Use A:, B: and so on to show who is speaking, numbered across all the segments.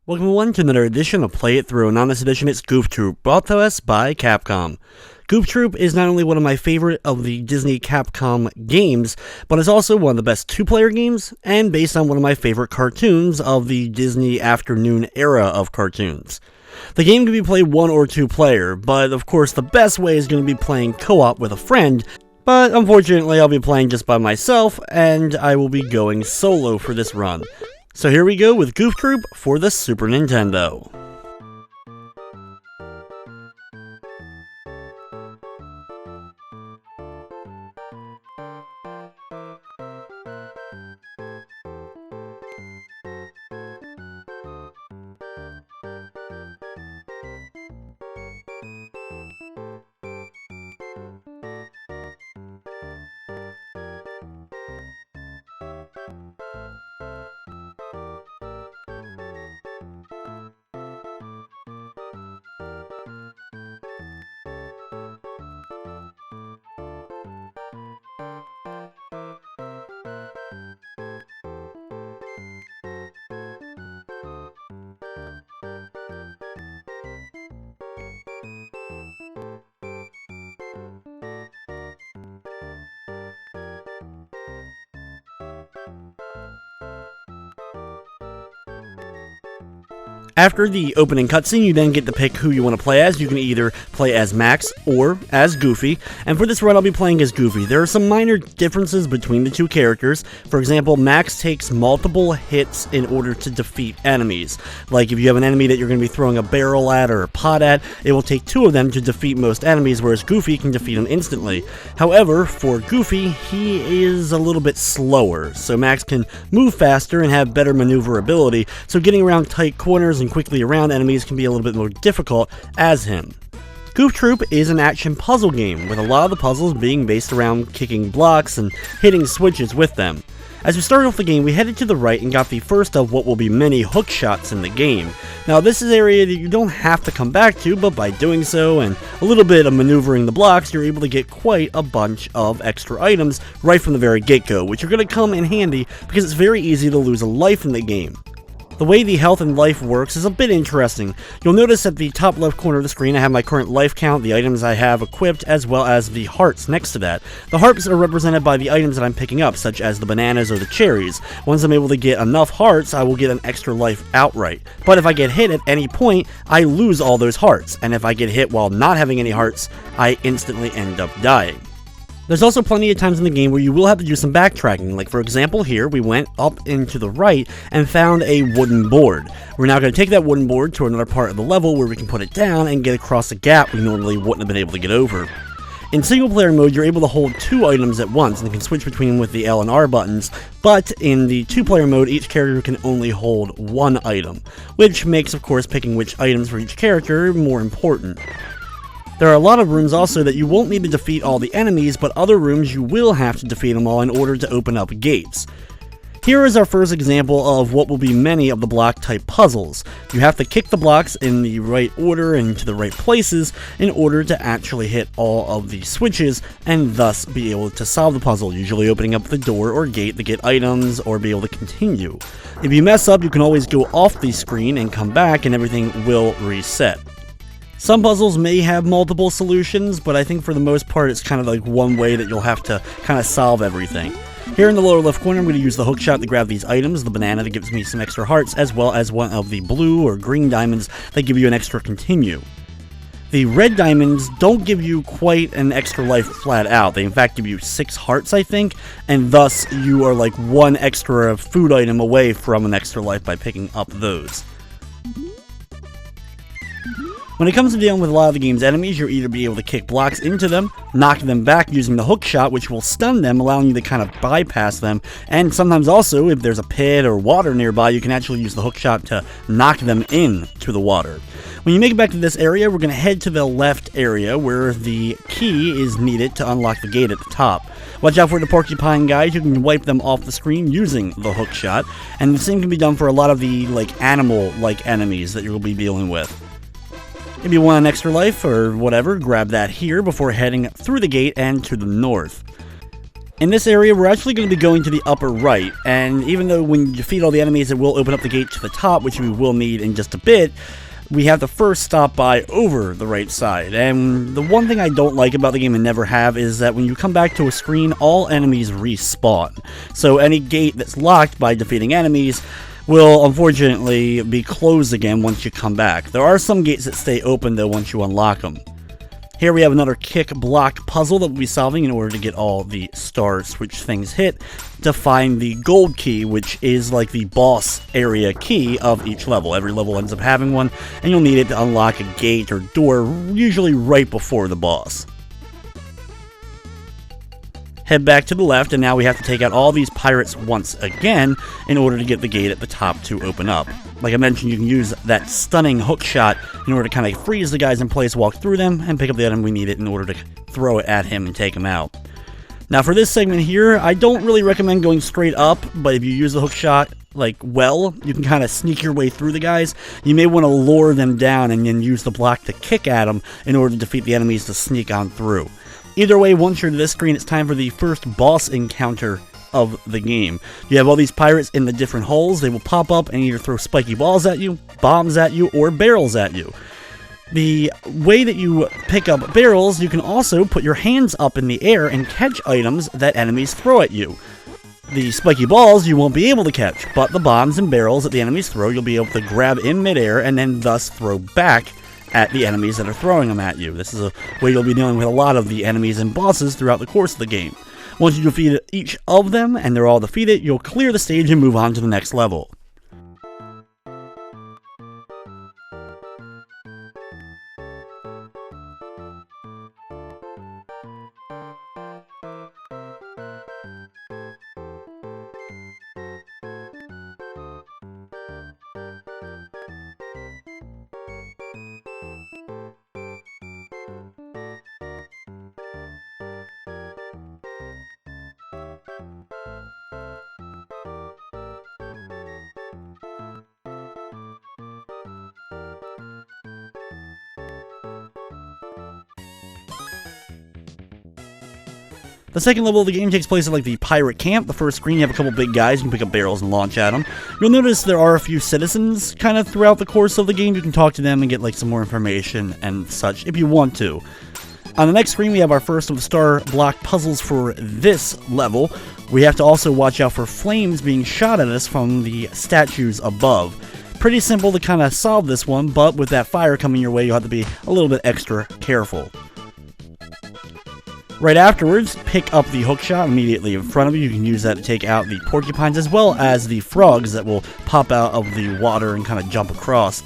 A: Welcome everyone to another edition of Play It Through, and on this edition it's Goof Troop, brought to us by Capcom. Goof Troop is not only one of my favorite of the Disney Capcom games, but it's also one of the best two-player games, and based on one of my favorite cartoons of the Disney afternoon era of cartoons. The game can be played one or two player, but of course the best way is going to be playing co-op with a friend, but unfortunately I'll be playing just by myself, and I will be going solo for this run. So here we go with Goof Troop for the Super Nintendo. After the opening cutscene, you then get to pick who you want to play as. You can either play as Max or as Goofy, and for this run I'll be playing as Goofy. There are some minor differences between the two characters. For example, Max takes multiple hits in order to defeat enemies. Like if you have an enemy that you're going to be throwing a barrel at or a pot at, it will take two of them to defeat most enemies, whereas Goofy can defeat them instantly. However, for Goofy, he is a little bit slower, so Max can move faster and have better maneuverability, so getting around tight corners and quickly around enemies can be a little bit more difficult as him. Goof Troop is an action puzzle game, with a lot of the puzzles being based around kicking blocks and hitting switches with them. As we started off the game, we headed to the right and got the first of what will be many hook shots in the game. Now this is an area that you don't have to come back to, but by doing so and a little bit of maneuvering the blocks, you're able to get quite a bunch of extra items right from the very get-go, which are going to come in handy because it's very easy to lose a life in the game. The way the health and life works is a bit interesting. You'll notice at the top left corner of the screen I have my current life count, the items I have equipped, as well as the hearts next to that. The hearts are represented by the items that I'm picking up, such as the bananas or the cherries. Once I'm able to get enough hearts, I will get an extra life outright. But if I get hit at any point, I lose all those hearts, and if I get hit while not having any hearts, I instantly end up dying. There's also plenty of times in the game where you will have to do some backtracking, like for example here, we went up into the right and found a wooden board. We're now going to take that wooden board to another part of the level where we can put it down and get across a gap we normally wouldn't have been able to get over. In single player mode, you're able to hold two items at once and can switch between them with the L and R buttons, but in the two-player mode, each character can only hold one item, which makes, of course, picking which items for each character more important. There are a lot of rooms also that you won't need to defeat all the enemies, but other rooms you will have to defeat them all in order to open up gates. Here is our first example of what will be many of the block type puzzles. You have to kick the blocks in the right order and to the right places in order to actually hit all of the switches and thus be able to solve the puzzle, usually opening up the door or gate to get items or be able to continue. If you mess up, you can always go off the screen and come back and everything will reset. Some puzzles may have multiple solutions, but I think for the most part it's kind of like one way that you'll have to kind of solve everything. Here in the lower left corner I'm going to use the hook shot to grab these items, the banana that gives me some extra hearts, as well as one of the blue or green diamonds that give you an extra continue. The red diamonds don't give you quite an extra life flat out. They in fact give you 6 hearts, I think, and thus you are like one extra food item away from an extra life by picking up those. When it comes to dealing with a lot of the game's enemies, you'll either be able to kick blocks into them, knock them back using the hook shot, which will stun them, allowing you to kind of bypass them, and sometimes also, if there's a pit or water nearby, you can actually use the hook shot to knock them into the water. When you make it back to this area, we're going to head to the left area where the key is needed to unlock the gate at the top. Watch out for the porcupine guys, you can wipe them off the screen using the hook shot, and the same can be done for a lot of the animal-like enemies that you'll be dealing with. If you want an extra life or whatever, grab that here before heading through the gate and to the north. In this area, we're actually going to be going to the upper right, and even though when you defeat all the enemies, it will open up the gate to the top, which we will need in just a bit, we have to first stop by over the right side. And the one thing I don't like about the game and never have is that when you come back to a screen, all enemies respawn. So any gate that's locked by defeating enemies will unfortunately be closed again once you come back. There are some gates that stay open though once you unlock them. Here we have another kick block puzzle that we'll be solving in order to get all the star switch things hit to find the gold key, which is like the boss area key of each level. Every level ends up having one, and you'll need it to unlock a gate or door, usually right before the boss. Head back to the left, and now we have to take out all these pirates once again in order to get the gate at the top to open up. Like I mentioned, you can use that stunning hook shot in order to kind of freeze the guys in place, walk through them, and pick up the item we need it in order to throw it at him and take him out. Now for this segment here, I don't really recommend going straight up, but if you use the hook shot well, you can kind of sneak your way through the guys. You may want to lure them down and then use the block to kick at them in order to defeat the enemies to sneak on through. Either way, once you're to this screen, it's time for the first boss encounter of the game. You have all these pirates in the different holes. They will pop up and either throw spiky balls at you, bombs at you, or barrels at you. The way that you pick up barrels, you can also put your hands up in the air and catch items that enemies throw at you. The spiky balls you won't be able to catch, but the bombs and barrels that the enemies throw, you'll be able to grab in midair and then thus throw back at the enemies that are throwing them at you. This is a way you'll be dealing with a lot of the enemies and bosses throughout the course of the game. Once you defeat each of them and they're all defeated, you'll clear the stage and move on to the next level. The second level of the game takes place at like the pirate camp. The first screen, you have a couple big guys. You can pick up barrels and launch at them. You'll notice there are a few citizens kind of throughout the course of the game. You can talk to them and get like some more information and such if you want to. On the next screen, we have our first of the star block puzzles for this level. We have to also watch out for flames being shot at us from the statues above. Pretty simple to kind of solve this one, but with that fire coming your way, you'll have to be a little bit extra careful. Right afterwards, pick up the hook shot immediately in front of you. You can use that to take out the porcupines as well as the frogs that will pop out of the water and kind of jump across.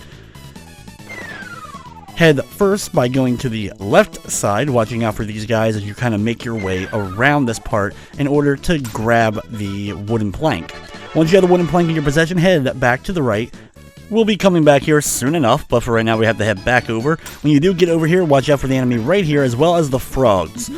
A: Head first by going to the left side, watching out for these guys as you kind of make your way around this part in order to grab the wooden plank. Once you have the wooden plank in your possession, head back to the right. We'll be coming back here soon enough, but for right now we have to head back over. When you do get over here, watch out for the enemy right here as well as the frogs.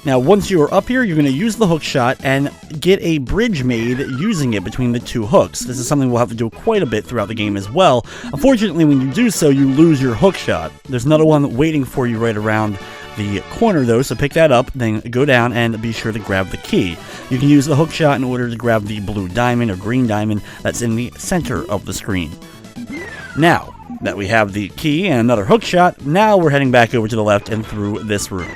A: Now, once you are up here, you're going to use the hook shot and get a bridge made using it between the two hooks. This is something we'll have to do quite a bit throughout the game as well. Unfortunately, when you do so, you lose your hook shot. There's another one waiting for you right around the corner, though, so pick that up, then go down and be sure to grab the key. You can use the hook shot in order to grab the blue diamond or green diamond that's in the center of the screen. Now that we have the key and another hook shot, now we're heading back over to the left and through this room.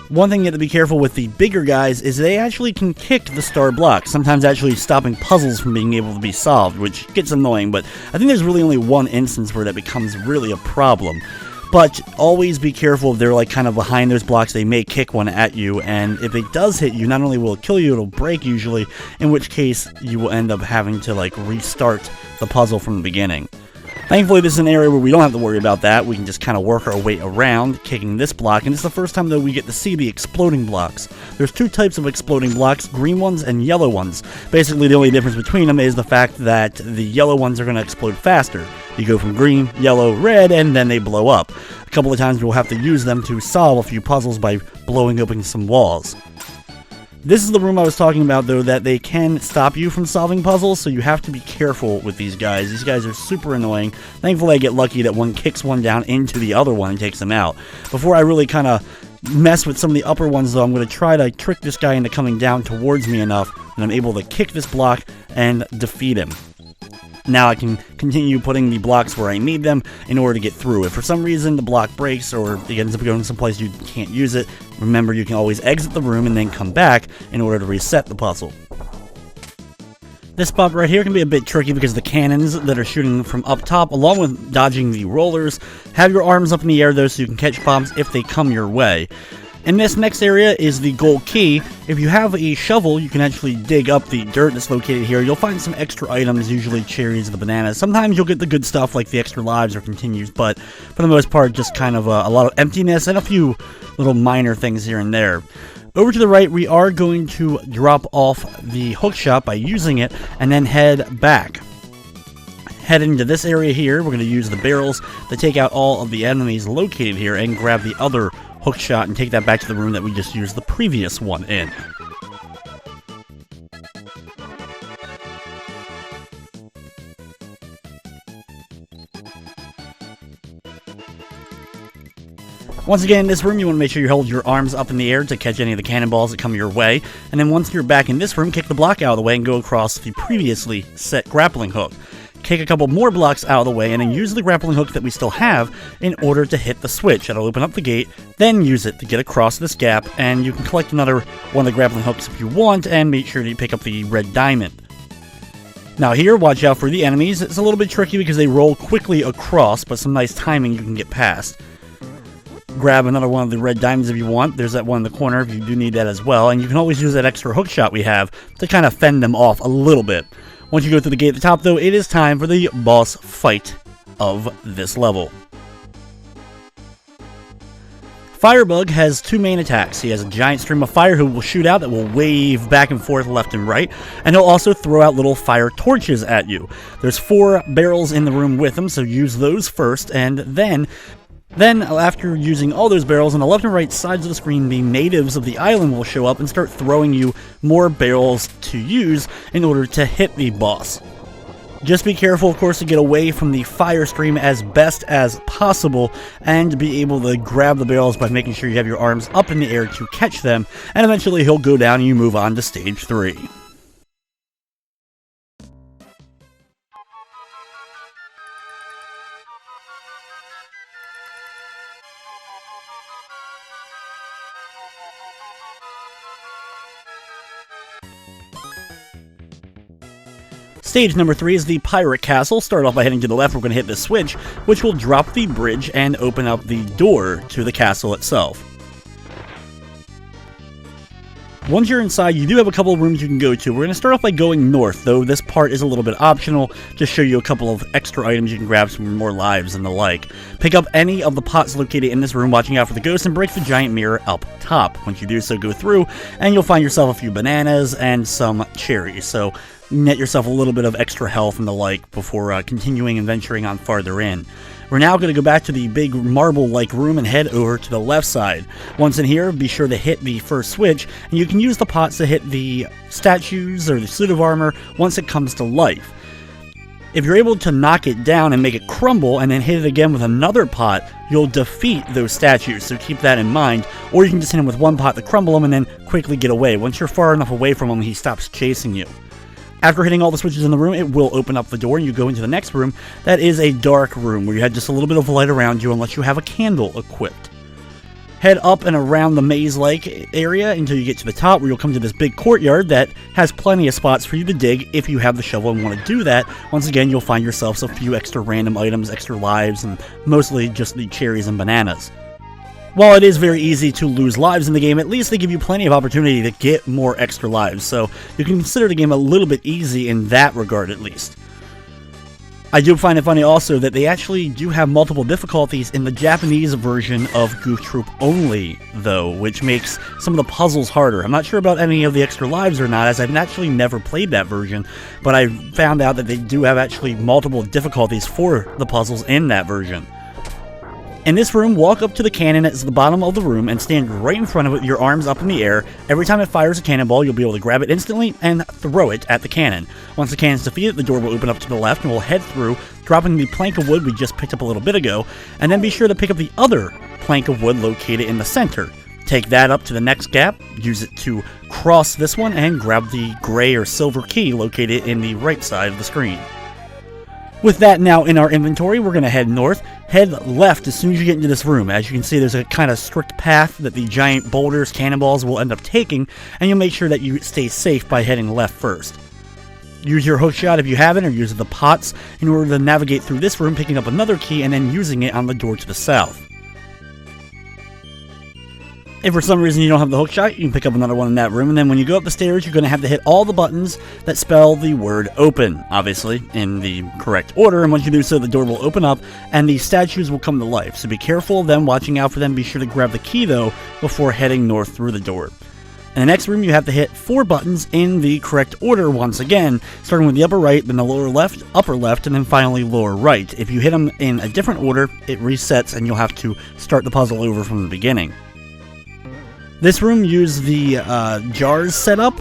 A: One thing you have to be careful with the bigger guys is they actually can kick the star block, sometimes actually stopping puzzles from being able to be solved, which gets annoying, but I think there's really only one instance where that becomes really a problem. But always be careful if they're like kind of behind those blocks. They may kick one at you, and if it does hit you, not only will it kill you, it'll break usually, in which case you will end up having to like restart the puzzle from the beginning. Thankfully, this is an area where we don't have to worry about that. We can just kind of work our way around, kicking this block, and it's the first time that we get to see the exploding blocks. There's two types of exploding blocks, green ones and yellow ones. Basically, the only difference between them is the fact that the yellow ones are going to explode faster. You go from green, yellow, red, and then they blow up. A couple of times we'll have to use them to solve a few puzzles by blowing open some walls. This is the room I was talking about, though, that they can stop you from solving puzzles, so you have to be careful with these guys. These guys are super annoying. Thankfully, I get lucky that one kicks one down into the other one and takes them out. Before I really kind of mess with some of the upper ones, though. I'm going to try to trick this guy into coming down towards me enough that I'm able to kick this block and defeat him. Now I can continue putting the blocks where I need them in order to get through. If for some reason the block breaks or it ends up going someplace you can't use it, remember you can always exit the room and then come back in order to reset the puzzle. This spot right here can be a bit tricky because the cannons that are shooting from up top, along with dodging the rollers, have your arms up in the air though so you can catch bombs if they come your way. In this next area is the gold key. If you have a shovel, you can actually dig up the dirt that's located here. You'll find some extra items, usually cherries or the bananas. Sometimes you'll get the good stuff like the extra lives or continues, but for the most part, just kind of a lot of emptiness and a few little minor things here and there. Over to the right, we are going to drop off the hook shot by using it and then head back. Heading to this area here, we're going to use the barrels to take out all of the enemies located here and grab the other hook shot and take that back to the room that we just used the previous one in. Once again, in this room, you want to make sure you hold your arms up in the air to catch any of the cannonballs that come your way, and then once you're back in this room, kick the block out of the way and go across the previously set grappling hook. Kick a couple more blocks out of the way and then use the grappling hook that we still have in order to hit the switch. That'll open up the gate, then use it to get across this gap, and you can collect another one of the grappling hooks if you want, and make sure that you pick up the red diamond. Now here, watch out for the enemies. It's a little bit tricky because they roll quickly across, but some nice timing you can get past. Grab another one of the red diamonds if you want. There's that one in the corner if you do need that as well, and you can always use that extra hook shot we have to kind of fend them off a little bit. Once you go through the gate at the top, though, it is time for the boss fight of this level. Firebug has two main attacks. He has a giant stream of fire who will shoot out that will wave back and forth left and right, and he'll also throw out little fire torches at you. There's 4 barrels in the room with him, so use those first, and then after using all those barrels, on the left and right sides of the screen, the natives of the island will show up and start throwing you more barrels to use in order to hit the boss. Just be careful, of course, to get away from the fire stream as best as possible and be able to grab the barrels by making sure you have your arms up in the air to catch them, and eventually he'll go down and you move on to stage 3. Stage number 3 is the Pirate Castle. Start off by heading to the left. We're going to hit the switch, which will drop the bridge and open up the door to the castle itself. Once you're inside, you do have a couple of rooms you can go to. We're going to start off by going north, though this part is a little bit optional. Just show you a couple of extra items you can grab, some more lives and the like. Pick up any of the pots located in this room, watching out for the ghosts, and break the giant mirror up top. Once you do so, go through, and you'll find yourself a few bananas and some cherries. So net yourself a little bit of extra health and the like before continuing and venturing on farther in. We're now going to go back to the big marble-like room and head over to the left side. Once in here, be sure to hit the first switch, and you can use the pots to hit the statues or the suit of armor once it comes to life. If you're able to knock it down and make it crumble and then hit it again with another pot, you'll defeat those statues, so keep that in mind. Or you can just hit him with one pot to crumble him and then quickly get away. Once you're far enough away from him, he stops chasing you. After hitting all the switches in the room, it will open up the door and you go into the next room. That is a dark room where you have just a little bit of light around you unless you have a candle equipped. Head up and around the maze-like area until you get to the top, where you'll come to this big courtyard that has plenty of spots for you to dig if you have the shovel and want to do that. Once again, you'll find yourselves a few extra random items, extra lives, and mostly just the cherries and bananas. While it is very easy to lose lives in the game, at least they give you plenty of opportunity to get more extra lives, so you can consider the game a little bit easy in that regard at least. I do find it funny also that they actually do have multiple difficulties in the Japanese version of Goof Troop only, though, which makes some of the puzzles harder. I'm not sure about any of the extra lives or not, as I've actually never played that version, but I found out that they do have actually multiple difficulties for the puzzles in that version. In this room, walk up to the cannon at the bottom of the room and stand right in front of it with your arms up in the air. Every time it fires a cannonball, you'll be able to grab it instantly and throw it at the cannon. Once the cannon's defeated, the door will open up to the left and we'll head through, dropping the plank of wood we just picked up a little bit ago, and then be sure to pick up the other plank of wood located in the center. Take that up to the next gap, use it to cross this one, and grab the gray or silver key located in the right side of the screen. With that now in our inventory, we're going to head north. Head left as soon as you get into this room. As you can see, there's a kind of strict path that the giant boulders, cannonballs will end up taking, and you'll make sure that you stay safe by heading left first. Use your hookshot if you haven't, or use the pots in order to navigate through this room, picking up another key and then using it on the door to the south. If for some reason you don't have the hookshot, you can pick up another one in that room, and then when you go up the stairs, you're going to have to hit all the buttons that spell the word open, obviously, in the correct order, and once you do so, the door will open up, and the statues will come to life. So be careful of them, watching out for them. Be sure to grab the key, though, before heading north through the door. In the next room, you have to hit 4 buttons in the correct order once again, starting with the upper right, then the lower left, upper left, and then finally lower right. If you hit them in a different order, it resets, and you'll have to start the puzzle over from the beginning. This room used the jars setup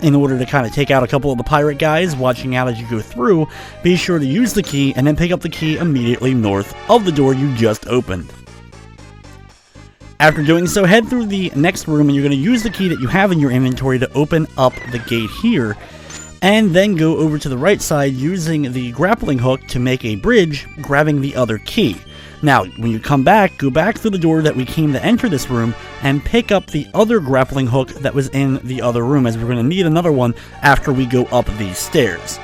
A: in order to kind of take out a couple of the pirate guys. Watching out as you go through, be sure to use the key and then pick up the key immediately north of the door you just opened. After doing so, head through the next room and you're going to use the key that you have in your inventory to open up the gate here. And then go over to the right side using the grappling hook to make a bridge, grabbing the other key. Now, when you come back, go back through the door that we came to enter this room and pick up the other grappling hook that was in the other room, as we're going to need another one after we go up these stairs.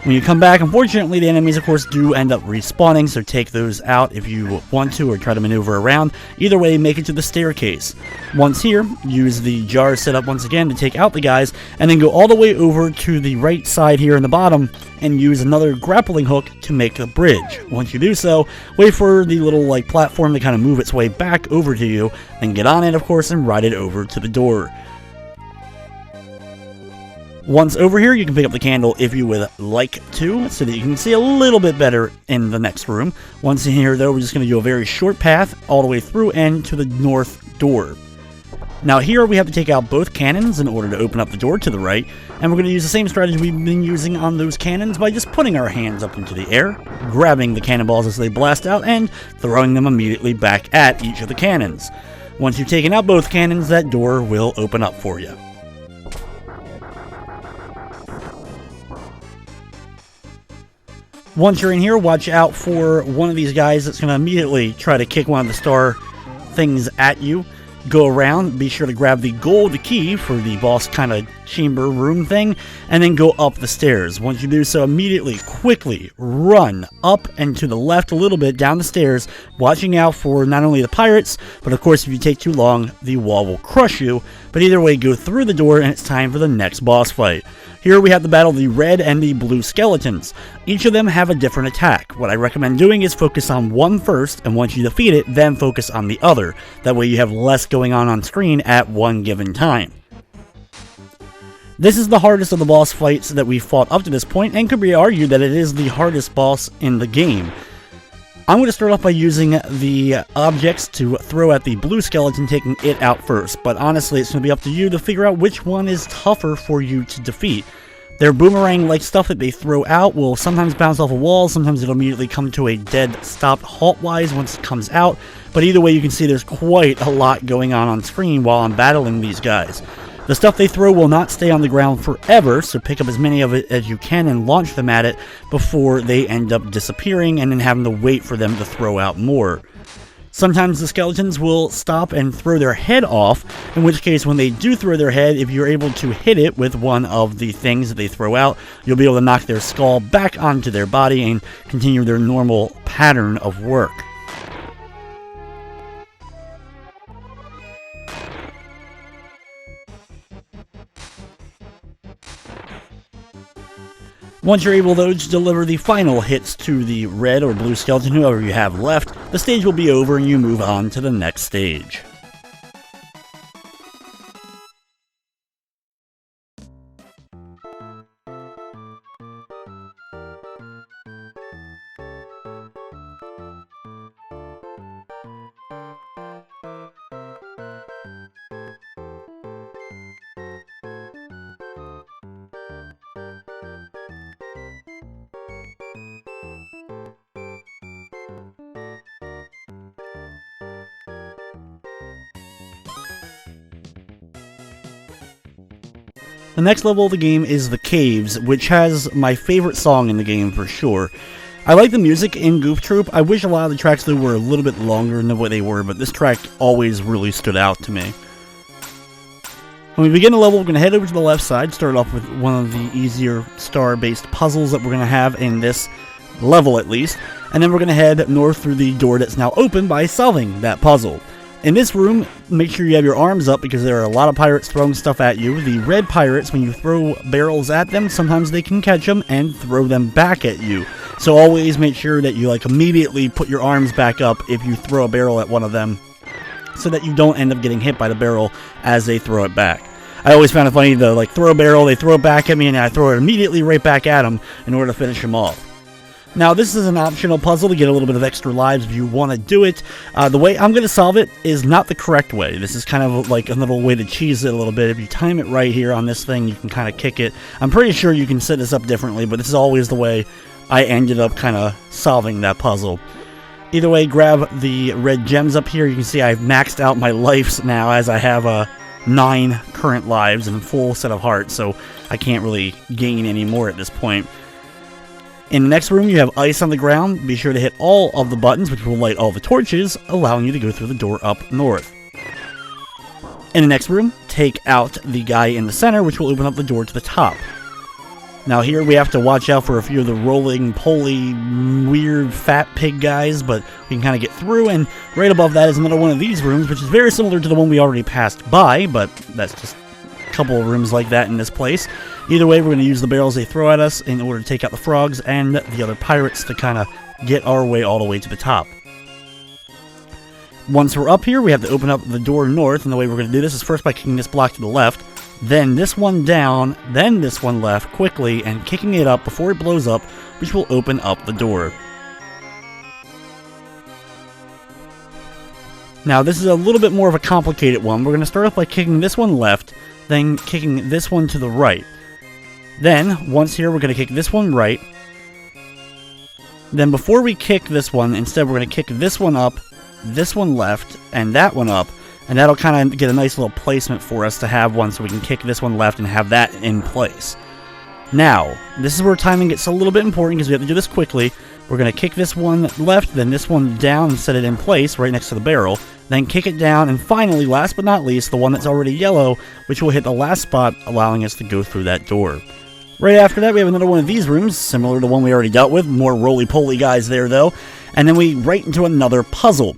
A: When you come back, unfortunately, the enemies, of course, do end up respawning, so take those out if you want to, or try to maneuver around. Either way, make it to the staircase. Once here, use the jar setup once again to take out the guys, and then go all the way over to the right side here in the bottom, and use another grappling hook to make a bridge. Once you do so, wait for the little, platform to kind of move its way back over to you, then get on it, of course, and ride it over to the door. Once over here, you can pick up the candle if you would like to, so that you can see a little bit better in the next room. Once in here, though, we're just going to do a very short path all the way through and to the north door. Now here, we have to take out both cannons in order to open up the door to the right, and we're going to use the same strategy we've been using on those cannons by just putting our hands up into the air, grabbing the cannonballs as they blast out, and throwing them immediately back at each of the cannons. Once you've taken out both cannons, that door will open up for you. Once you're in here, watch out for one of these guys that's going to immediately try to kick one of the star things at you. Go around, be sure to grab the gold key for the boss kind of chamber room thing, and then go up the stairs. Once you do so, immediately, quickly run up and to the left a little bit down the stairs, watching out for not only the pirates, but of course if you take too long, the wall will crush you. But either way, go through the door and it's time for the next boss fight. Here we have to battle the red and the blue skeletons. Each of them have a different attack. What I recommend doing is focus on one first, and once you defeat it, then focus on the other. That way you have less going on screen at one given time. This is the hardest of the boss fights that we've fought up to this point, and could be argued that it is the hardest boss in the game. I'm going to start off by using the objects to throw at the blue skeleton, taking it out first, but honestly it's going to be up to you to figure out which one is tougher for you to defeat. Their boomerang-like stuff that they throw out will sometimes bounce off a wall, sometimes it'll immediately come to a dead stop halt-wise once it comes out, but either way you can see there's quite a lot going on screen while I'm battling these guys. The stuff they throw will not stay on the ground forever, so pick up as many of it as you can and launch them at it before they end up disappearing and then having to wait for them to throw out more. Sometimes the skeletons will stop and throw their head off, in which case when they do throw their head, if you're able to hit it with one of the things that they throw out, you'll be able to knock their skull back onto their body and continue their normal pattern of work. Once you're able, though, to deliver the final hits to the red or blue skeleton, whoever you have left, the stage will be over and you move on to the next stage. The next level of the game is the Caves, which has my favorite song in the game for sure. I like the music in Goof Troop. I wish a lot of the tracks though were a little bit longer than what they were, but this track always really stood out to me. When we begin the level, we're going to head over to the left side, start off with one of the easier star-based puzzles that we're going to have in this level at least, and then we're going to head north through the door that's now open by solving that puzzle. In this room, make sure you have your arms up because there are a lot of pirates throwing stuff at you. The red pirates, when you throw barrels at them, sometimes they can catch them and throw them back at you. So always make sure that you immediately put your arms back up if you throw a barrel at one of them, so that you don't end up getting hit by the barrel as they throw it back. I always found it funny to throw a barrel, they throw it back at me, and I throw it immediately right back at them in order to finish them off. Now, this is an optional puzzle to get a little bit of extra lives if you want to do it. The way I'm going to solve it is not the correct way. This is kind of like a little way to cheese it a little bit. If you time it right here on this thing, you can kind of kick it. I'm pretty sure you can set this up differently, but this is always the way I ended up kind of solving that puzzle. Either way, grab the red gems up here. You can see I've maxed out my lives now as I have 9 current lives and a full set of hearts, so I can't really gain any more at this point. In the next room, you have ice on the ground. Be sure to hit all of the buttons, which will light all the torches, allowing you to go through the door up north. In the next room, take out the guy in the center, which will open up the door to the top. Now here we have to watch out for a few of the rolling, poly, weird, fat pig guys, but we can kind of get through, and right above that is another one of these rooms, which is very similar to the one we already passed by, but that's just a couple of rooms like that in this place. Either way, we're going to use the barrels they throw at us in order to take out the frogs and the other pirates to kind of get our way all the way to the top. Once we're up here, we have to open up the door north, and the way we're going to do this is first by kicking this block to the left, then this one down, then this one left quickly, and kicking it up before it blows up, which will open up the door. Now, this is a little bit more of a complicated one. We're going to start off by kicking this one left, then kicking this one to the right. Then, once here, we're going to kick this one right. Then before we kick this one, instead we're going to kick this one up, this one left, and that one up. And that'll kind of get a nice little placement for us to have one so we can kick this one left and have that in place. Now, this is where timing gets a little bit important because we have to do this quickly. We're going to kick this one left, then this one down and set it in place right next to the barrel. Then kick it down, and finally, last but not least, the one that's already yellow, which will hit the last spot, allowing us to go through that door. Right after that, we have another one of these rooms, similar to the one we already dealt with. More roly-poly guys there, though. And then we right into another puzzle.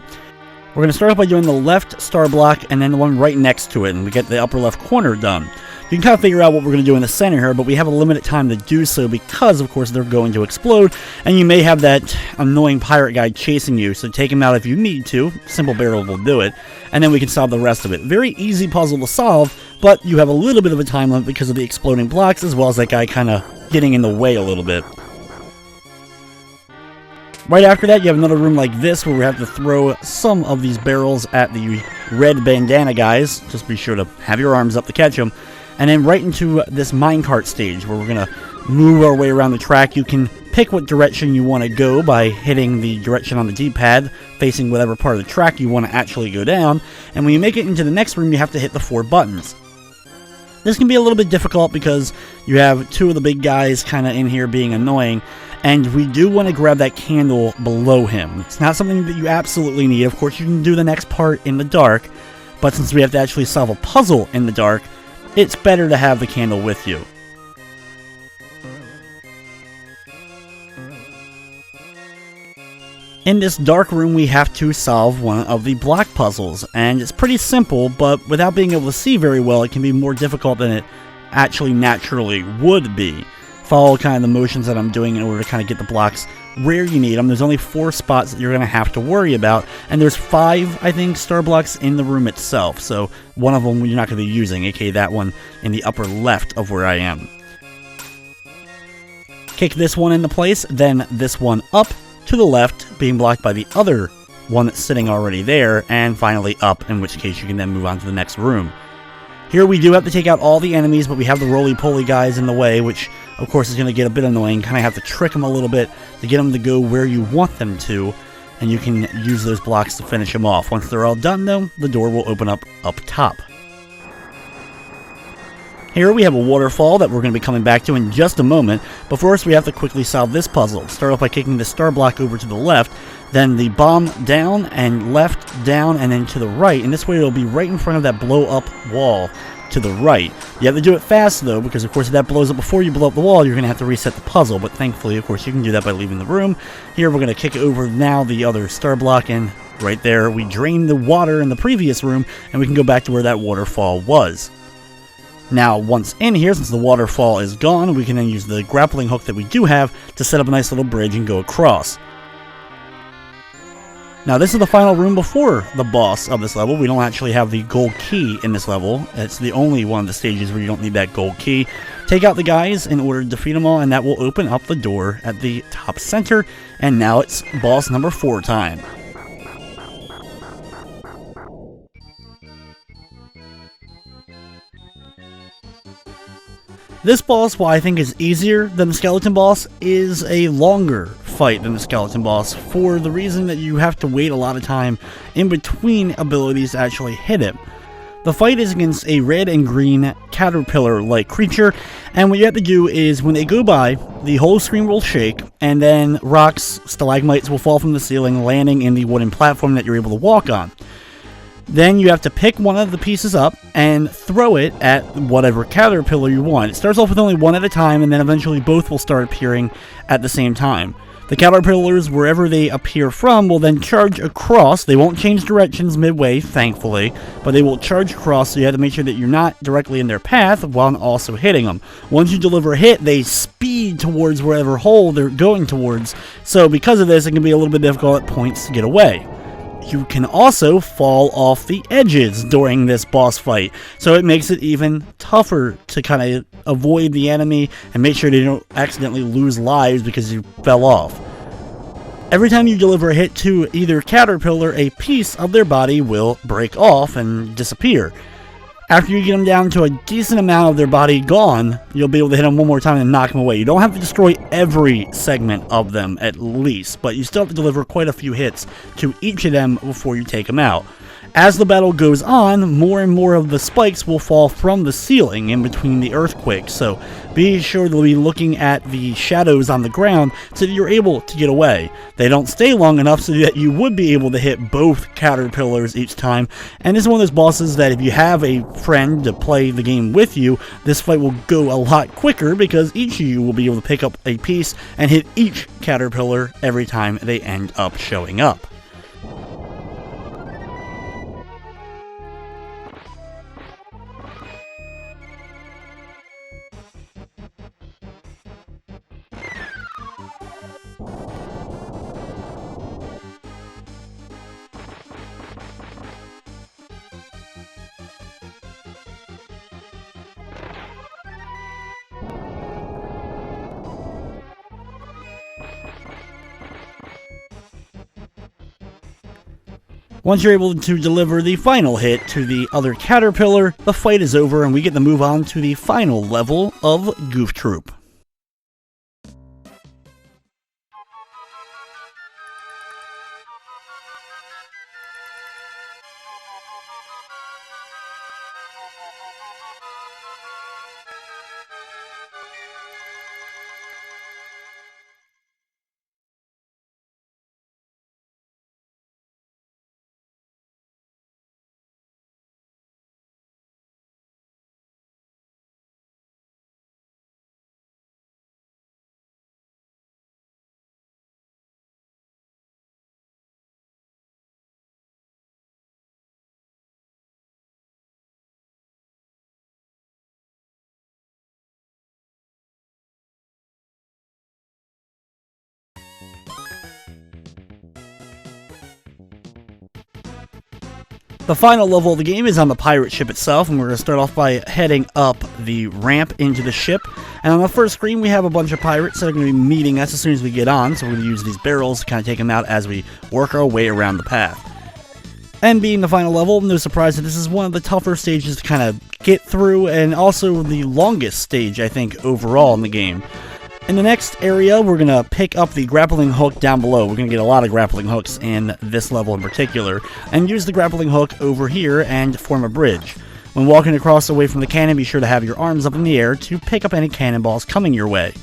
A: We're going to start off by doing the left star block and then the one right next to it, and we get the upper left corner done. You can kind of figure out what we're going to do in the center here, but we have a limited time to do so because, of course, they're going to explode, and you may have that annoying pirate guy chasing you, so take him out if you need to. Simple barrel will do it, and then we can solve the rest of it. Very easy puzzle to solve, but you have a little bit of a time limit because of the exploding blocks, as well as that guy kind of getting in the way a little bit. Right after that, you have another room like this where we have to throw some of these barrels at the red bandana guys. Just be sure to have your arms up to catch them. And then right into this minecart stage where we're going to move our way around the track. You can pick what direction you want to go by hitting the direction on the D-pad, facing whatever part of the track you want to actually go down. And when you make it into the next room, you have to hit the 4 buttons. This can be a little bit difficult because you have 2 of the big guys kind of in here being annoying. And we do want to grab that candle below him. It's not something that you absolutely need. Of course, you can do the next part in the dark, but since we have to actually solve a puzzle in the dark, it's better to have the candle with you. In this dark room, we have to solve one of the block puzzles, and it's pretty simple, but without being able to see very well, it can be more difficult than it actually naturally would be. Follow kind of the motions that I'm doing in order to kind of get the blocks where you need them. There's only 4 spots that you're going to have to worry about, and there's 5, I think, star blocks in the room itself, so one of them you're not going to be using, aka that one in the upper left of where I am. Kick this one into place, then this one up to the left, being blocked by the other one that's sitting already there, and finally up, in which case you can then move on to the next room. Here we do have to take out all the enemies, but we have the roly-poly guys in the way, which of course is going to get a bit annoying. Kind of have to trick them a little bit to get them to go where you want them to, and you can use those blocks to finish them off. Once they're all done though, the door will open up top. Here we have a waterfall that we're going to be coming back to in just a moment, but first we have to quickly solve this puzzle. Start off by kicking the star block over to the left, then the bomb down and left, down, and then to the right, and this way it'll be right in front of that blow up wall to the right. You have to do it fast though, because of course if that blows up before you blow up the wall, you're going to have to reset the puzzle, but thankfully of course you can do that by leaving the room. Here we're going to kick over now the other star block, and right there we drain the water in the previous room, and we can go back to where that waterfall was. Now, once in here, since the waterfall is gone, we can then use the grappling hook that we do have to set up a nice little bridge and go across. Now, this is the final room before the boss of this level. We don't actually have the gold key in this level. It's the only one of the stages where you don't need that gold key. Take out the guys in order to defeat them all, and that will open up the door at the top center. And now it's boss number 4 time. This boss, while I think is easier than the skeleton boss, is a longer fight than the skeleton boss for the reason that you have to wait a lot of time in between abilities to actually hit him. The fight is against a red and green caterpillar-like creature, and what you have to do is when they go by, the whole screen will shake, and then rocks, stalagmites will fall from the ceiling, landing in the wooden platform that you're able to walk on. Then you have to pick one of the pieces up and throw it at whatever caterpillar you want. It starts off with only one at a time, and then eventually both will start appearing at the same time. The caterpillars, wherever they appear from, will then charge across. They won't change directions midway, thankfully, but they will charge across, so you have to make sure that you're not directly in their path while also hitting them. Once you deliver a hit, they speed towards wherever hole they're going towards, so because of this, it can be a little bit difficult at points to get away. You can also fall off the edges during this boss fight, so it makes it even tougher to kind of avoid the enemy and make sure they don't accidentally lose lives because you fell off. Every time you deliver a hit to either caterpillar, a piece of their body will break off and disappear. After you get them down to a decent amount of their body gone, you'll be able to hit them one more time and knock them away. You don't have to destroy every segment of them at least, but you still have to deliver quite a few hits to each of them before you take them out. As the battle goes on, more and more of the spikes will fall from the ceiling in between the earthquakes, so be sure to be looking at the shadows on the ground so that you're able to get away. They don't stay long enough so that you would be able to hit both caterpillars each time, and this is one of those bosses that if you have a friend to play the game with you, this fight will go a lot quicker because each of you will be able to pick up a piece and hit each caterpillar every time they end up showing up. Once you're able to deliver the final hit to the other caterpillar, the fight is over and we get to move on to the final level of Goof Troop. The final level of the game is on the pirate ship itself, and we're going to start off by heading up the ramp into the ship. And on the first screen, we have a bunch of pirates that are going to be meeting us as soon as we get on, so we're going to use these barrels to kind of take them out as we work our way around the path. And being the final level, no surprise that this is one of the tougher stages to kind of get through, and also the longest stage, I think, overall in the game. In the next area, we're going to pick up the grappling hook down below. We're going to get a lot of grappling hooks in this level in particular, and use the grappling hook over here and form a bridge. When walking across away from the cannon, be sure to have your arms up in the air to pick up any cannonballs coming your way.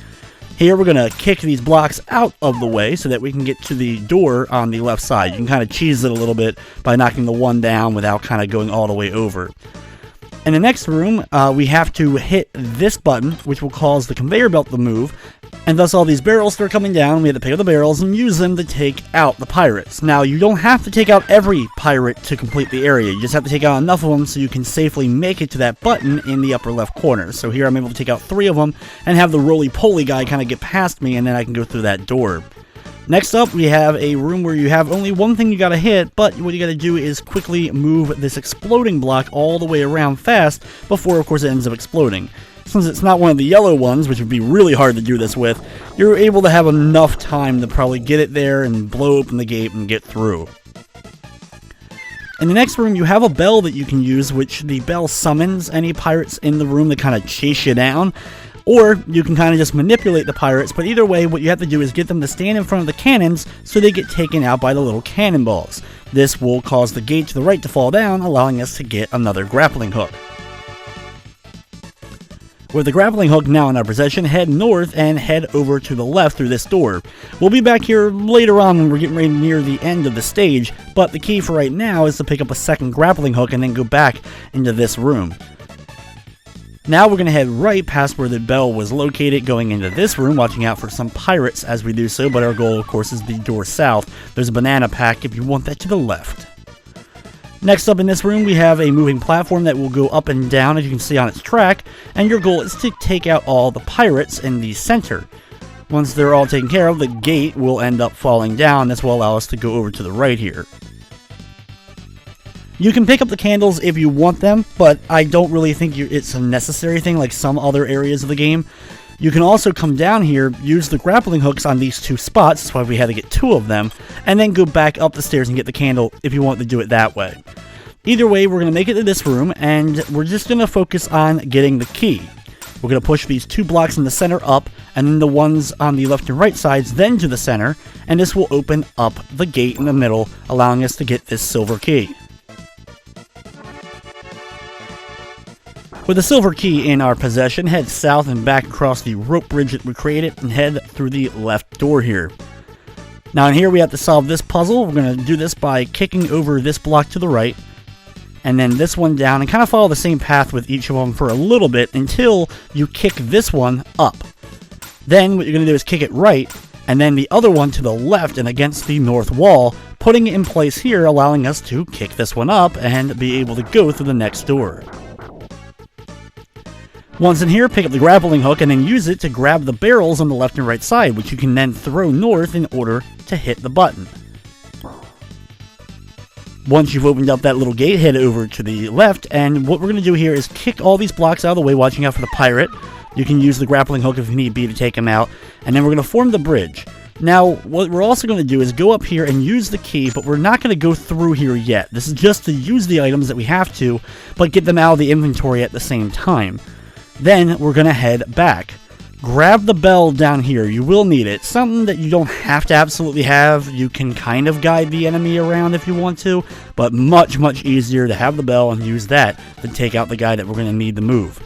A: Here we're going to kick these blocks out of the way so that we can get to the door on the left side. You can kind of cheese it a little bit by knocking the one down without kind of going all the way over. In the next room, we have to hit this button, which will cause the conveyor belt to move, and thus all these barrels start coming down. We have to pick up the barrels and use them to take out the pirates. Now, you don't have to take out every pirate to complete the area. You just have to take out enough of them so you can safely make it to that button in the upper left corner. So here I'm able to take out 3 of them and have the roly-poly guy kind of get past me, and then I can go through that door. Next up, we have a room where you have only one thing you gotta hit, but what you gotta do is quickly move this exploding block all the way around fast before, of course, it ends up exploding. Since it's not one of the yellow ones, which would be really hard to do this with, you're able to have enough time to probably get it there and blow open the gate and get through. In the next room, you have a bell that you can use, which the bell summons any pirates in the room that kind of chase you down. Or you can kind of just manipulate the pirates, but either way, what you have to do is get them to stand in front of the cannons so they get taken out by the little cannonballs. This will cause the gate to the right to fall down, allowing us to get another grappling hook. With the grappling hook now in our possession, head north and head over to the left through this door. We'll be back here later on when we're getting ready near the end of the stage, but the key for right now is to pick up a second grappling hook and then go back into this room. Now we're going to head right past where the bell was located, going into this room, watching out for some pirates as we do so, but our goal, of course, is the door south. There's a banana pack if you want that to the left. Next up in this room, we have a moving platform that will go up and down, as you can see on its track, and your goal is to take out all the pirates in the center. Once they're all taken care of, the gate will end up falling down. This will allow us to go over to the right here. You can pick up the candles if you want them, but I don't really think it's a necessary thing like some other areas of the game. You can also come down here, use the grappling hooks on these 2 spots, that's why we had to get 2 of them, and then go back up the stairs and get the candle if you want to do it that way. Either way, we're going to make it to this room, and we're just going to focus on getting the key. We're going to push these 2 blocks in the center up, and then the ones on the left and right sides then to the center, and this will open up the gate in the middle, allowing us to get this silver key. With the silver key in our possession, head south and back across the rope bridge that we created and head through the left door here. Now in here we have to solve this puzzle. We're going to do this by kicking over this block to the right and then this one down and kind of follow the same path with each of them for a little bit until you kick this one up. Then what you're going to do is kick it right and then the other one to the left and against the north wall, putting it in place here, allowing us to kick this one up and be able to go through the next door. Once in here, pick up the grappling hook and then use it to grab the barrels on the left and right side, which you can then throw north in order to hit the button. Once you've opened up that little gate, head over to the left, and what we're going to do here is kick all these blocks out of the way, watching out for the pirate. You can use the grappling hook if need be to take him out, and then we're going to form the bridge. Now, what we're also going to do is go up here and use the key, but we're not going to go through here yet. This is just to use the items that we have to, but get them out of the inventory at the same time. Then we're going to head back. Grab the bell down here. You will need it. Something that you don't have to absolutely have. You can kind of guide the enemy around if you want to, but much, much easier to have the bell and use that than take out the guy that we're going to need to move.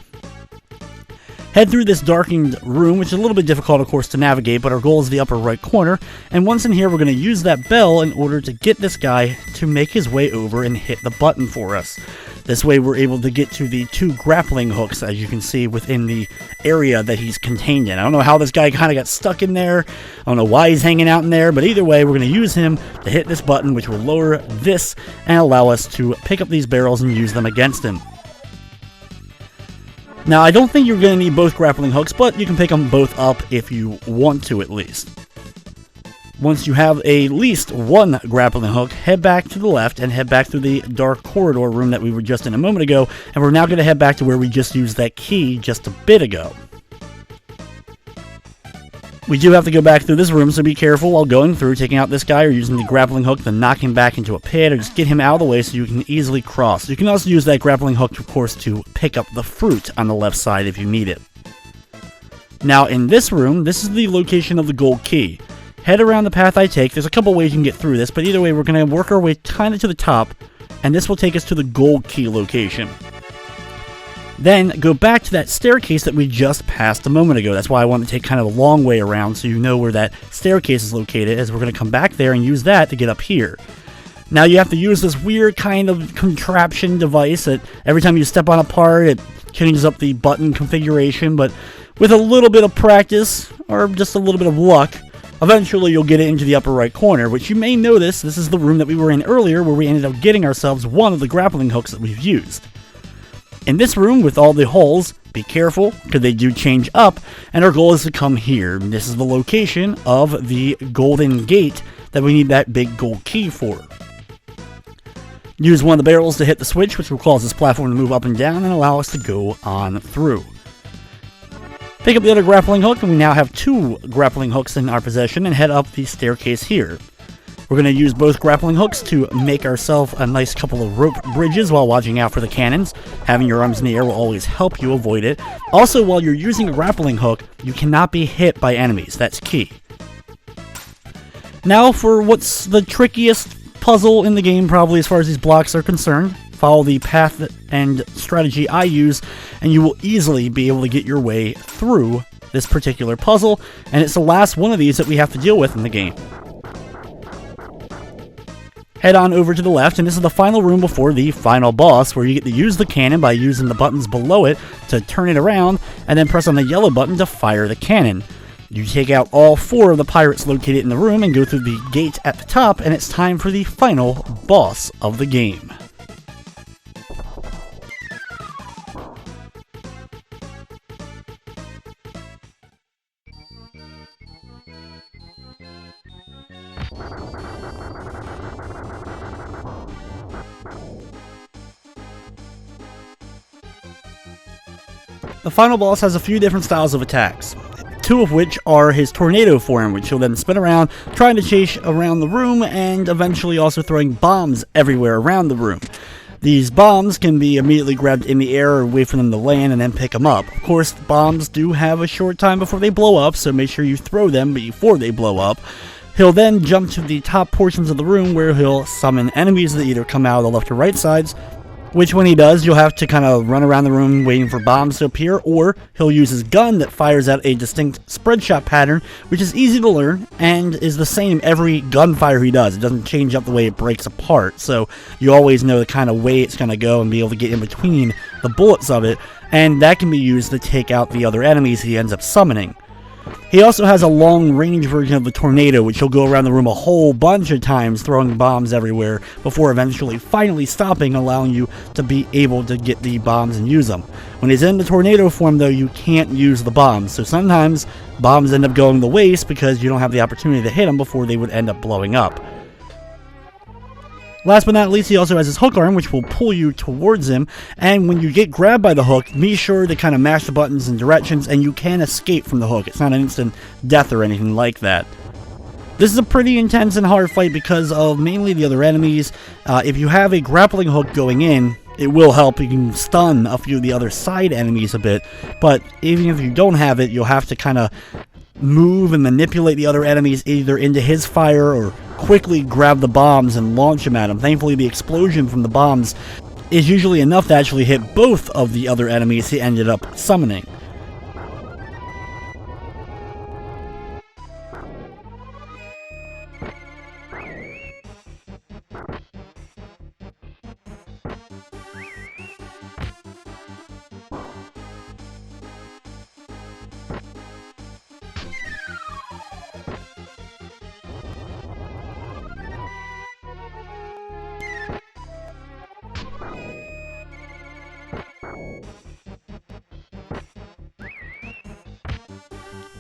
A: Head through this darkened room, which is a little bit difficult, of course, to navigate, but our goal is the upper right corner. And once in here, we're going to use that bell in order to get this guy to make his way over and hit the button for us. This way, we're able to get to the 2 grappling hooks, as you can see, within the area that he's contained in. I don't know how this guy kind of got stuck in there. I don't know why he's hanging out in there, but either way, we're going to use him to hit this button, which will lower this and allow us to pick up these barrels and use them against him. Now, I don't think you're going to need both grappling hooks, but you can pick them both up if you want to, at least. Once you have at least 1 grappling hook, head back to the left and head back through the dark corridor room that we were just in a moment ago, and we're now going to head back to where we just used that key just a bit ago. We do have to go back through this room, so be careful while going through, taking out this guy or using the grappling hook to knock him back into a pit, or just get him out of the way so you can easily cross. You can also use that grappling hook, of course, to pick up the fruit on the left side if you need it. Now, in this room, this is the location of the gold key. Head around the path I take. There's a couple ways you can get through this, but either way, we're going to work our way kind of to the top, and this will take us to the gold key location. Then go back to that staircase that we just passed a moment ago. That's why I want to take kind of a long way around so you know where that staircase is located, as we're going to come back there and use that to get up here. Now you have to use this weird kind of contraption device that every time you step on a part, it changes up the button configuration, but with a little bit of practice, or just a little bit of luck, eventually you'll get it into the upper right corner, which you may notice this is the room that we were in earlier where we ended up getting ourselves one of the grappling hooks that we've used. In this room with all the holes, be careful because they do change up, and our goal is to come here. This is the location of the golden gate that we need that big gold key for. Use one of the barrels to hit the switch, which will cause this platform to move up and down and allow us to go on through. Pick up the other grappling hook, and we now have 2 grappling hooks in our possession, and head up the staircase here. We're going to use both grappling hooks to make ourselves a nice couple of rope bridges while watching out for the cannons. Having your arms in the air will always help you avoid it. Also, while you're using a grappling hook, you cannot be hit by enemies. That's key. Now for what's the trickiest puzzle in the game, probably, as far as these blocks are concerned. Follow the path and strategy I use, and you will easily be able to get your way through this particular puzzle, and it's the last one of these that we have to deal with in the game. Head on over to the left, and this is the final room before the final boss, where you get to use the cannon by using the buttons below it to turn it around, and then press on the yellow button to fire the cannon. You take out all 4 of the pirates located in the room and go through the gate at the top, and it's time for the final boss of the game. The final boss has a few different styles of attacks, 2 of which are his tornado form, which he'll then spin around, trying to chase around the room, and eventually also throwing bombs everywhere around the room. These bombs can be immediately grabbed in the air or wait for them to land and then pick them up. Of course, bombs do have a short time before they blow up, so make sure you throw them before they blow up. He'll then jump to the top portions of the room where he'll summon enemies that either come out of the left or right sides, which when he does, you'll have to kind of run around the room waiting for bombs to appear, or he'll use his gun that fires out a distinct spread shot pattern, which is easy to learn and is the same every gunfire he does. It doesn't change up the way it breaks apart, so you always know the kind of way it's going to go and be able to get in between the bullets of it, and that can be used to take out the other enemies he ends up summoning. He also has a long-range version of the tornado, which he'll go around the room a whole bunch of times, throwing bombs everywhere, before eventually finally stopping, allowing you to be able to get the bombs and use them. When he's in the tornado form, though, you can't use the bombs, so sometimes bombs end up going to waste because you don't have the opportunity to hit them before they would end up blowing up. Last but not least, he also has his hook arm, which will pull you towards him, and when you get grabbed by the hook, be sure to kind of mash the buttons in directions, and you can escape from the hook. It's not an instant death or anything like that. This is a pretty intense and hard fight because of mainly the other enemies. If you have a grappling hook going in, it will help. You can stun a few of the other side enemies a bit, but even if you don't have it, you'll have to kind of move and manipulate the other enemies either into his fire or quickly grab the bombs and launch them at him. Thankfully, the explosion from the bombs is usually enough to actually hit both of the other enemies he ended up summoning.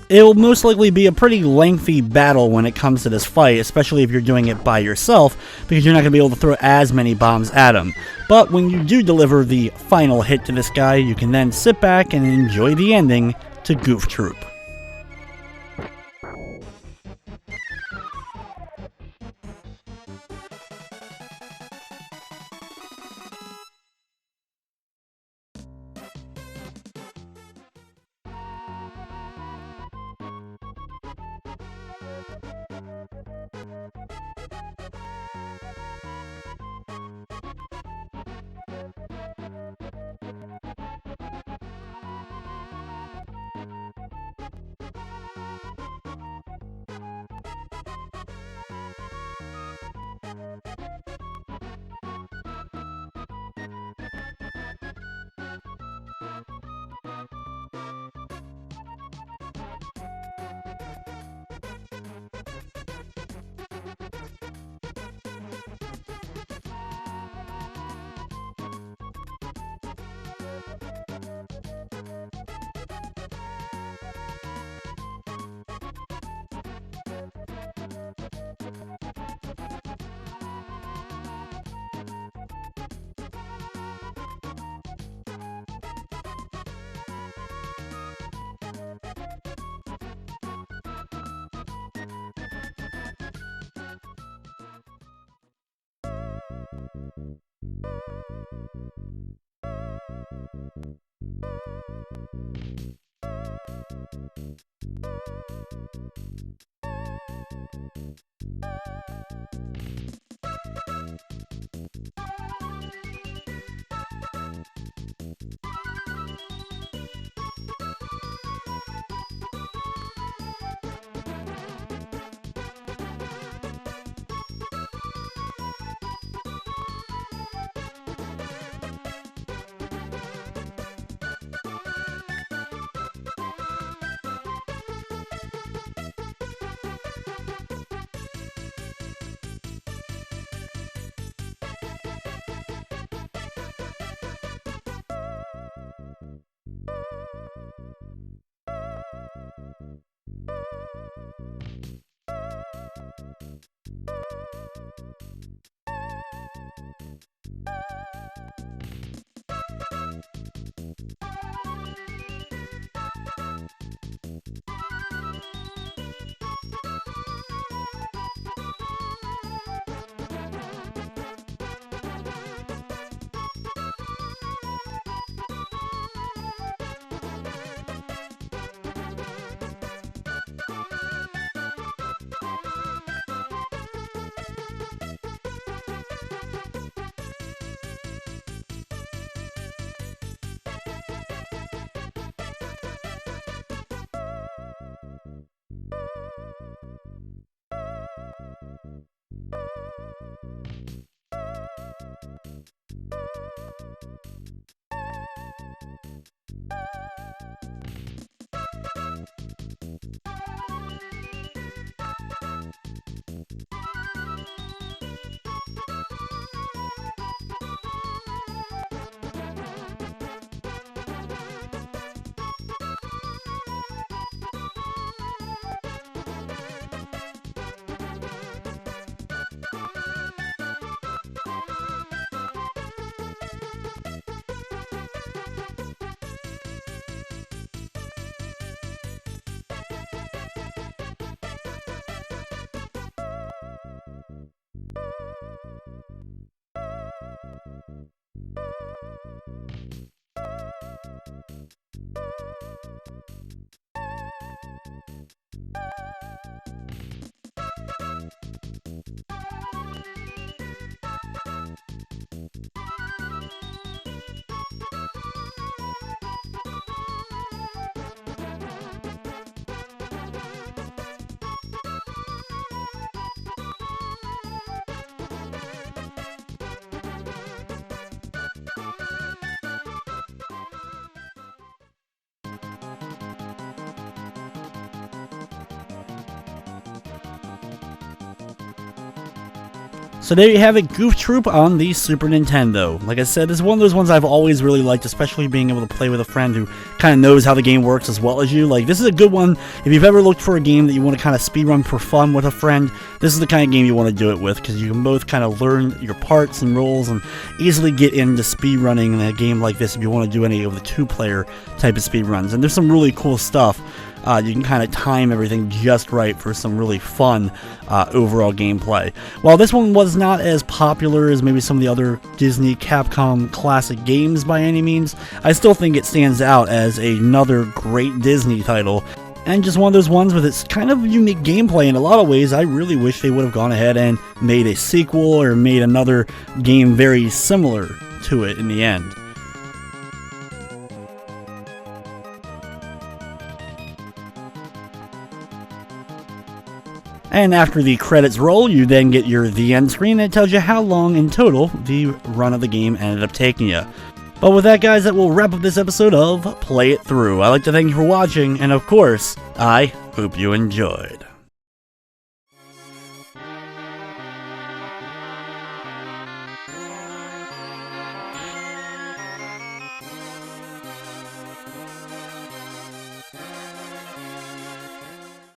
A: It'll most likely be a pretty lengthy battle when it comes to this fight, especially if you're doing it by yourself, because you're not going to be able to throw as many bombs at him. But when you do deliver the final hit to this guy, you can then sit back and enjoy the ending to Goof Troop. So there you have it, Goof Troop on the Super Nintendo. Like I said, this is one of those ones I've always really liked, especially being able to play with a friend who kind of knows how the game works as well as you. Like, this is a good one. If you've ever looked for a game that you want to kind of speedrun for fun with a friend, this is the kind of game you want to do it with, because you can both kind of learn your parts and roles and easily get into speedrunning in a game like this if you want to do any of the two-player type of speedruns. And there's some really cool stuff. You can kind of time everything just right for some really fun overall gameplay. While this one was not as popular as maybe some of the other Disney Capcom classic games by any means, I still think it stands out as another great Disney title. And just one of those ones with its kind of unique gameplay in a lot of ways. I really wish they would have gone ahead and made a sequel or made another game very similar to it in the end. And after the credits roll, you then get your The End screen that tells you how long in total the run of the game ended up taking you. But with that, guys, that will wrap up this episode of Play It Through. I'd like to thank you for watching, and of course, I hope you enjoyed.